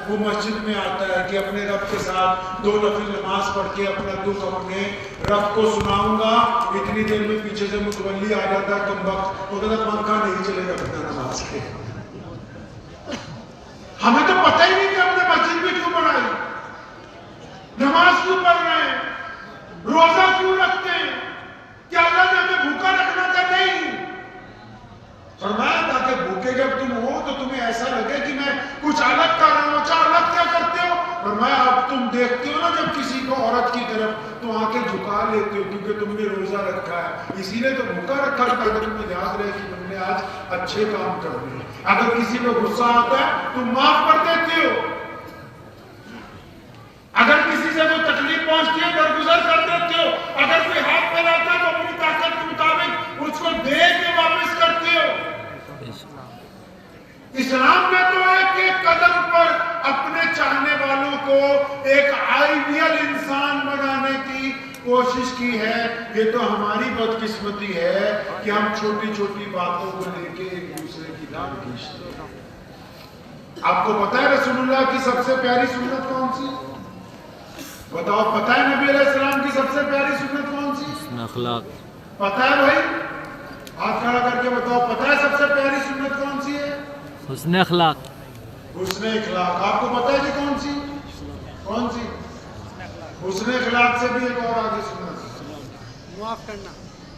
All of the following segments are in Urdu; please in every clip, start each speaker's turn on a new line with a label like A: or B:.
A: وہ مسجد میں آتا ہے کہ اپنے رب کے ساتھ 2 نفل نماز پڑھ کے اپنا دکھ اپنے رب کو سناؤں گا. اتنی دیر میں پیچھے سے متولی آ جاتا ہے کم وقت، وہ کہتا پنکھا نہیں چلے گا بنا نماز کے. ہمیں تو پتہ ہی نہیں کہ ہم نے مسجد میں کیوں پڑھائی، نماز کیوں پڑھ رہے ہیں، روزہ کیوں رکھتے ہیں. کیا اللہ نے ہمیں بھوکا رکھنا تھا؟ نہیں. فرمایا تاکہ بھوکے جب تم ہو تو تمہیں ایسا لگے کہ میں کچھ الگ کر رہا ہوں. اچھا الگ کیا کرتے ہو؟ فرمایا اب تم دیکھتے ہو نا جب کسی کو عورت کی طرف تو آنکھیں جھکا لیتے ہو کیونکہ تم نے روزہ رکھا ہے، اسی لیے تو بھوکا رکھا ہے تاکہ تمہیں یاد رہے کہ تم نے آج اچھے کام کرنے ہیں. اگر کسی کو غصہ آتا ہے تم معاف کر دیتے ہو، اگر کسی سے کوئی تکلیف پہنچتی ہے درگزر کر دیتے ہو، اگر کوئی ہاتھ پھیلاتا ہے تو اپنی طاقت کے مطابق اس کو دے کے واپس کرتے ہو. اسلام نے تو ایک قدم پر اپنے چاہنے والوں کو ایک آئیڈیل انسان بنانے کی کوشش کی ہے. یہ تو ہماری بدقسمتی ہے کہ ہم چھوٹی چھوٹی باتوں کو لے کے ایک دوسرے کی دام کھینچتے ہیں. آپ کو پتا ہے رسول اللہ کی سب سے پیاری سنت کون سی؟ بتاؤ. پتہ ہے نبی علیہ السلام کی سب سے پیاری سنت کون سی؟
B: حسن اخلاق.
A: پتہ ہے بھائی؟ ہاتھ کھڑا کر کے بتاؤ. پتہ ہے سب سے پیاری سنت کون سی ہے؟
B: حسن اخلاق.
A: حسن اخلاق. آپ کو پتہ ہے کہ کون سی؟ کون سی؟ حسن اخلاق سے بھی ایک اور آگے سنت،
C: معاف کرنا.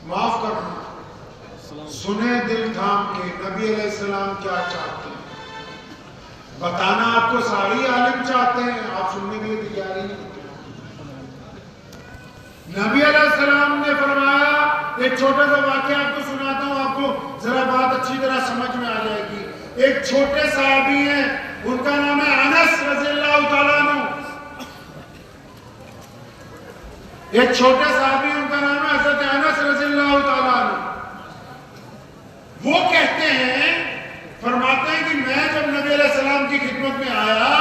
A: معاف کرنا. سنیں دل تھام کے نبی علیہ السلام کیا چاہتے ہیں. بتانا آپ کو ساری عالم چاہتے ہیں، آپ سننے کے لیے تیار ہی نہیں. نبی علیہ السلام نے فرمایا، ایک چھوٹا سا واقعہ آپ کو سناتا ہوں، آپ کو ذرا بات اچھی طرح سمجھ میں آ جائے گی. ایک چھوٹے صحابی ہیں، ان کا نام ہے انس رضی اللہ تعالیٰ عنہ. ایک چھوٹے صحابی، ان کا نام ہے حضرت انس رضی اللہ تعالیٰ عنہ. وہ کہتے ہیں، فرماتے ہیں کہ میں جب نبی علیہ السلام کی خدمت میں آیا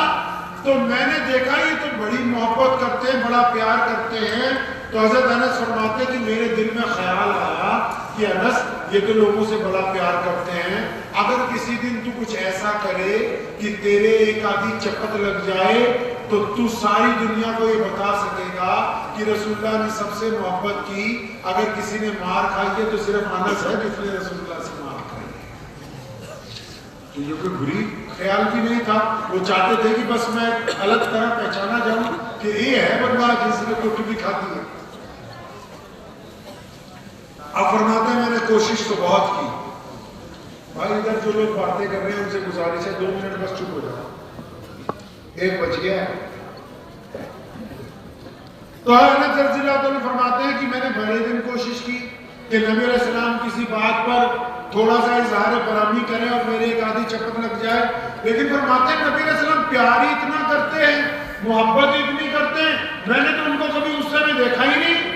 A: تو میں نے دیکھا یہ تو بڑی محبت کرتے ہیں، بڑا پیار کرتے ہیں. تو حضرت انس فرماتے ہیں کہ میرے دل میں خیال آیا کہ انس یہ تو لوگوں سے بڑا پیار کرتے ہیں، اگر کسی دن تو کچھ ایسا کرے کہ تیرے ایک آدھی چپت لگ جائے تو تو ساری دنیا کو یہ بتا سکے گا کہ رسول اللہ نے سب سے محبت کی. اگر کسی نے مار کھائی ہے تو صرف انس ہے جس نے رسول اللہ سے مار کھائی. تو یہ کوئی بری خیال بھی نہیں تھا، وہ چاہتے تھے کہ بس میں الگ طرح پہچانا جاؤں کہ یہ ہے بندہ جس نے کٹ بھی کھاتی ہے. اب فرماتے ہیں میں نے کوشش تو بہت کی. بھائی ادھر جو لوگ باتیں کر رہے ہیں ان سے گزارش ہے 2 منٹ بس چپ ہو جاؤ، 1 بج گیا ہے. تو انس رضی اللہ عنہ فرماتے ہیں کہ میں نے بڑے دن کوشش کی کہ نبی علیہ السلام کسی بات پر تھوڑا سا اظہار برہمی کریں اور میرے ایک آدھی چپت لگ جائے، لیکن فرماتے ہیں نبی علیہ السلام پیار ہی اتنا کرتے ہیں، محبت اتنی کرتے ہیں، میں نے تو ان کو کبھی غصے میں دیکھا ہی نہیں.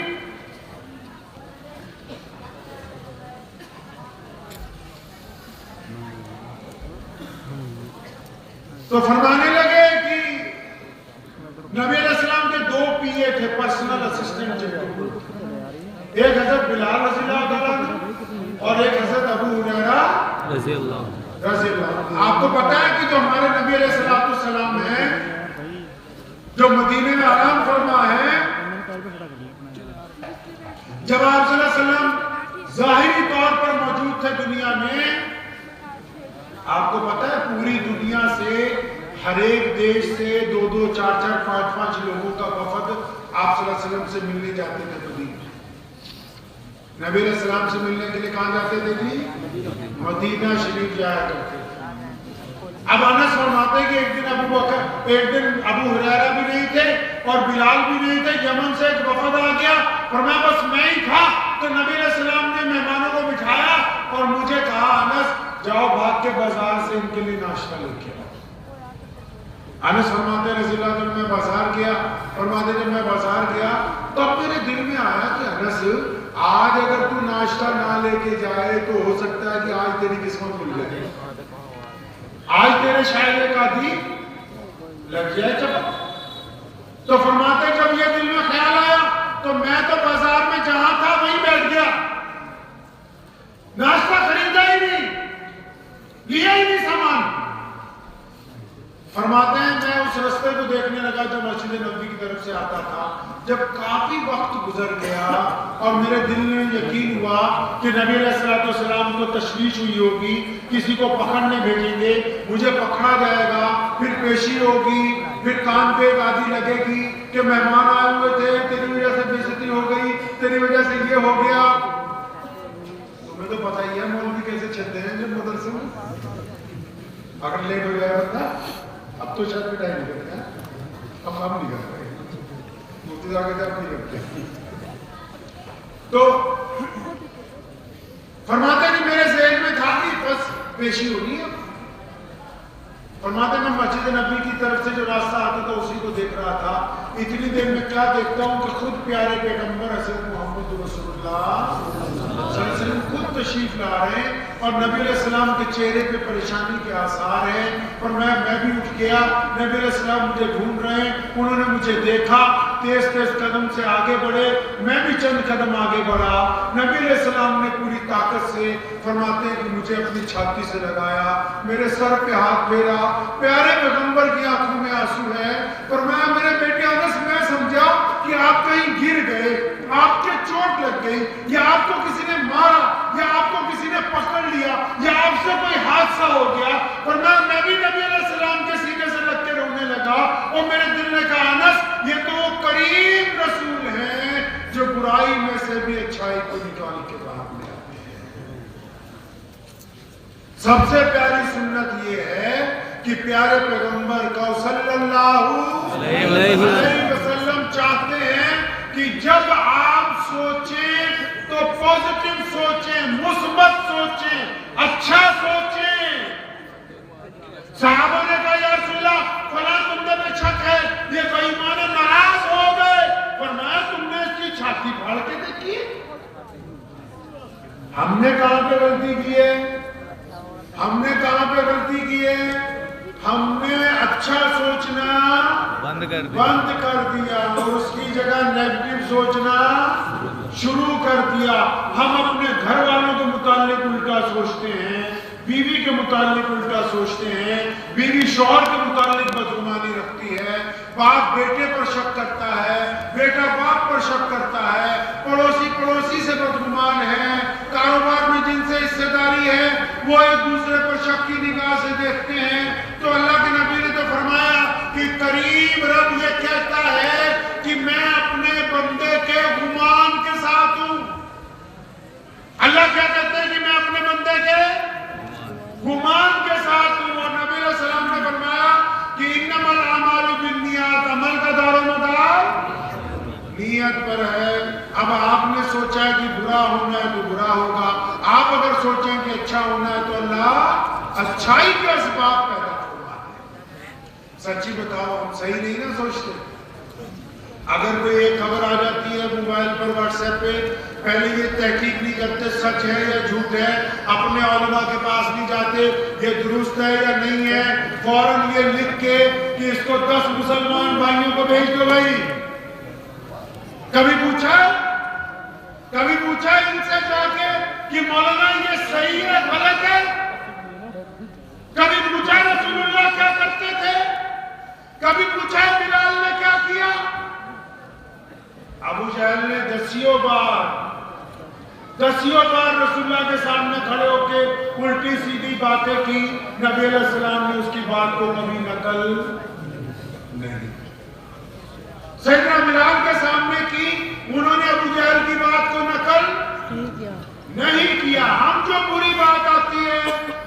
A: تو فرمانے لگے کہ نبی علیہ السلام کے 2 پی اے تھے، پرسنل اسسٹنٹ تھے. ایک حضرت بلال رضی اللہ عنہ اور ایک حضرت ابو ہریرہ رضی اللہ. آپ کو پتا ہے کہ جو ہمارے نبی علیہ السلام ہیں جو مدینے میں آرام فرما ہے، جب آپ صلی اللہ علیہ وسلم ظاہری طور پر موجود تھے دنیا میں، آپ کو پتا ہے پوری دنیا سے ہر ایک دیش سے 2-2, 4-4, 5-5 لوگوں کا وفد آپ صلی اللہ علیہ وسلم سے ملنے جاتے تھے مدینے. نبی علیہ السلام سے ملنے کے لیے کہاں جاتے تھے جی؟ مدینہ شریف جایا کرتے تھے. اب انس فرماتے کہ ایک دن ابو ہریرہ بھی نہیں تھے اور بلال بھی نہیں تھے، یمن سے ایک وفد آ گیا، فرمایا بس میں ہی تھا. تو نبی علیہ السلام نے مہمانوں کو بٹھایا اور مجھے کہا انس جاؤ بھاگ کے بازار سے ان کے لیے ناشتہ لے کے آؤ. انس فرماتے رضی اللہ عنہ میں بازار گیا، فرماتے جب میں بازار گیا تو اب میرے دل میں آیا کہ انس آج اگر تو ناشتہ نہ لے کے جائے تو ہو سکتا ہے کہ آج تیری قسمت کھل جائے، آج تیرے شاید ایک آدھی لگ جائے چپت. تو فرماتے جب یہ دل میں خیال آیا تو میں تو بازار میں جہاں تھا وہیں بیٹھ گیا، ناشتہ خریدا ہی نہیں، لیا ہی نہیں سامان. فرماتے ہیں میں اس رستے کو دیکھنے لگا جو مسجد نبوی کی طرف سے آتا تھا. جب کافی وقت گزر گیا اور میرے دل میں یقین ہوا کہ نبی علیہ السلام کو تشویش ہوئی ہوگی, کسی کو پکڑنے بھیجیں گے, مجھے پکڑا جائے گا, پھر پیشی ہوگی, پھر کان پہ ایک آدھی لگے گی کہ مہمان آئے ہوئے تھے, تیری وجہ سے بے عزتی ہو گئی, تیری وجہ سے یہ ہو گیا. تمہیں تو پتہ ہی ہے مولوی کیسے چلتے ہیں جب مدرسے میں, اگر لیٹ ہو جائے بندہ, اب تو شاید پٹائی نہیں کرتے ہیں, اب ہم نہیں کرتے, مفتی آگے جب نہیں کرتے. تو فرماتے کہ میرے ذہن میں تھا کہ بس پیشی ہونی ہے. فرماتے میں مسجد نبی کی طرف سے جو راستہ آتا تھا اسی کو دیکھ رہا تھا. اتنی دیر میں کیا دیکھتا ہوں کہ خود پیارے پیغمبر حضرت محمد رسول اللہ صلی اللہ علیہ وسلم خود تشریف لا رہے ہیں اور نبی علیہ السلام کے چہرے پہ پریشانی کے آثار ہیں. اور میں بھی اٹھ گیا, نبی علیہ السلام مجھے ڈھونڈ رہے ہیں, انہوں نے مجھے دیکھا, تیز قدم سے آگے بڑھے, میں بھی چند قدم آگے بڑھا. نبی علیہ السلام نے پوری طاقت سے فرماتے ہیں کہ مجھے اپنی چھاتی سے لگایا, میرے سر پہ ہاتھ پھیرا. پیارے پیغمبر کی آنکھوں میں آنسو ہے. فرمایا میرے بیٹے انس, میں سمجھا کہ آپ کہیں گر گئے, آپ کے چوٹ لگ گئی, یا آپ کو کسی نے مارا, یا آپ کو کسی نے پکڑ لیا, یا آپ سے کوئی حادثہ ہو گیا. فرمایا میں بھی نبی علیہ السلام کے سینے سے لگ کے رونے لگا اور میرے دل نے کہا انس یہ تو وہ کریم رسول ہیں جو برائی میں سے بھی اچھائی کو نکال کے باہر لے آتے ہیں. سب سے پیاری سنت یہ ہے کہ پیارے پیغمبر کا صلی اللہ علیہ وسلم چاہتے ہیں کہ جب آپ سوچیں تو پوزیٹو سوچیں, مثبت سوچیں, اچھا سوچیں. صحابہ نے کہا یا رسول اللہ فلاں بندے میں شک ہے, یہ بے ایمان ناراض ہو گئے. فرمایا تم نے اس کی چھاتی پھاڑ کے دیکھی ہے؟ ہم نے کہاں پہ غلطی کی ہے؟ ہم نے کہاں پہ غلطی کی ہے؟ ہم نے اچھا سوچنا بند کر دیا اور اس کی جگہ نیگیٹو سوچنا شروع کر دیا. ہم اپنے گھر والوں کے متعلق الٹا سوچتے ہیں, بیوی کے متعلق الٹا سوچتے ہیں, بیوی شوہر کے متعلق بدگمانی رکھتی ہے, باپ بیٹے پر شک کرتا ہے, بیٹا باپ پر شک کرتا ہے, پڑوسی سے بدگمان ہے, کاروبار میں جن سے حصہ داری ہے وہ ایک دوسرے پر شک کی نگاہ سے دیکھتے ہیں. تو اللہ کے نبی نے تو فرمایا کہ کریم رب یہ کہتا ہے کہ میں اپنے بندے کے گمان کے ساتھ ہوں. اللہ کیا کہتے ہیں کہ میں اپنے بندے کے گمان کے ساتھ ہوں. اور نبی علیہ السلام نے فرمایا کہ انما الاعمال بالنیات, عمل کا دار و مدار نیت پر ہے. اب آپ نے سوچا ہے کہ برا ہونا ہے تو برا ہوگا, آپ اگر سوچیں کہ اچھا ہونا ہے تو اللہ اچھائی کے اسباب پیدا کروا دے. سچی بتاؤ ہم صحیح نہیں نہ سوچتے. اگر کوئی ایک خبر آ جاتی ہے موبائل پر واٹس ایپ پہ, پہلے یہ تحقیق نہیں کرتے سچ ہے یا جھوٹ ہے, اپنے علماء کے پاس نہیں جاتے یہ درست ہے یا نہیں ہے, فوراً یہ لکھ کے کہ اس کو 10 مسلمان بھائیوں کو بھیج دو. بھائی کبھی پوچھا ان سے جا کے کہ مولانا یہ صحیح ہے غلط ہے؟ کبھی پوچھا رسول اللہ کیا کرتے تھے؟ کبھی پوچھا بلال نے کیا کیا؟ ابو جہل نے دسیوں بار رسول اللہ کے سامنے کھڑے ہو کے الٹی سیدھی باتیں کی, نبی علیہ السلام نے اس کی بات کو کبھی نقل نہیں. سیدنا بلال کے سامنے کی, انہوں نے ابو جہل کی بات کو نقل نہیں کیا. ہم جو بری بات آتی ہے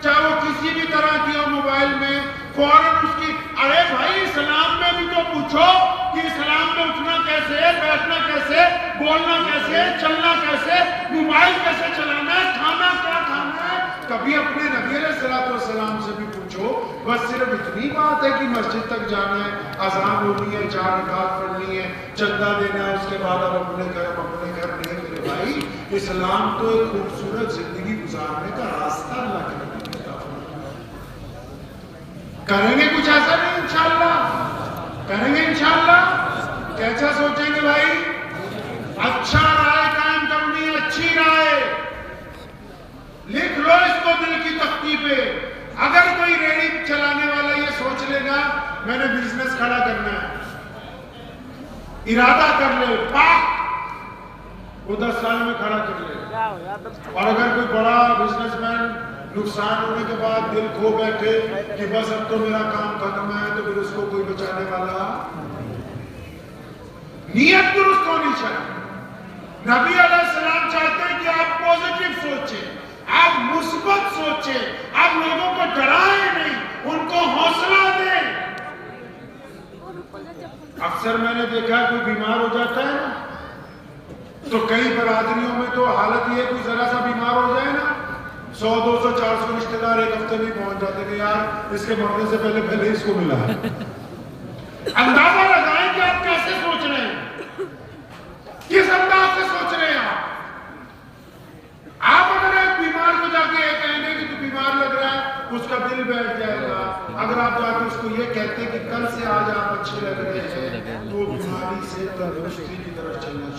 A: چاہے وہ کسی بھی طرح کی ہو موبائل میں, فوراً اس کی ارے بھائی اسلام میں بھی تو پوچھو کہ اسلام میں اٹھنا کیسے ہے, بیٹھنا کیسے, بولنا کیسے, چلنا کیسے, موبائل کیسے چلانا ہے, کھانا کیا کھانا ہے. کبھی اپنے نبی علیہ السلام سے بھی پوچھو. بس صرف اتنی بات ہے کہ مسجد تک جانا ہے, اذان ہونی ہے, 4 رکعت پڑھنی ہے, چندہ دینا ہے, اس کے بعد اب اپنے گھر نہیں. میرے بھائی اسلام تو ایک خوبصورت زندگی گزارنے کا راستہ اللہ کے نبی نے بتایا. کریں گے کچھ ایسا نہیں انشاءاللہ, کریں گے انشاءاللہ. کیسا سوچیں گے بھائی؟ اچھا رائے قائم کرنی ہے, اچھی رائے لکھ لو اس کو دل کی تختی پہ. اگر کوئی ریڑھی چلانے والا یہ سوچ لے گا میں نے بزنس کھڑا کرنا ہے، ارادہ کر لے، پاک وہ 10 سال میں کھڑا کر لے. اور اگر کوئی بڑا بزنس مین نقصان ہونے کے بعد دل کھو بیٹھے کہ بس اب تو میرا کام ختم ہے، تو پھر اس کو کوئی بچانے والا. نیت درست ہونی چاہیے. نبی علیہ السلام چاہتے ہیں کہ آپ پوزیٹو سوچیں، آپ مثبت سوچیں، آپ لوگوں کو ڈرائیں نہیں، ان کو حوصلہ دیں. اکثر میں نے دیکھا ہے کوئی بیمار ہو جاتا ہے نا، تو کئی برادریوں میں تو حالت یہ کوئی ذرا سا بیمار ہو جائے نا، 100 200 400 رشتہ دار ایک ہفتے میں پہنچ جاتے کہ یار اس کے مرنے سے پہلے اس کو ملا ہے. اندازہ لگائیں کہ آپ کیسے سوچ رہے ہیں، کس انداز سے سوچ رہے ہیں. آپ اگر ایک بیمار کو جا کے کہیں گے کہ تو بیمار لگ رہا ہے، اس کا دل بیٹھ جائے گا. اگر آپ جا کے اس کو یہ کہتے ہیں کہ کل سے آج آپ اچھے لگ رہے ہیں، تو بیماری سے تندرستی کی طرف چلنا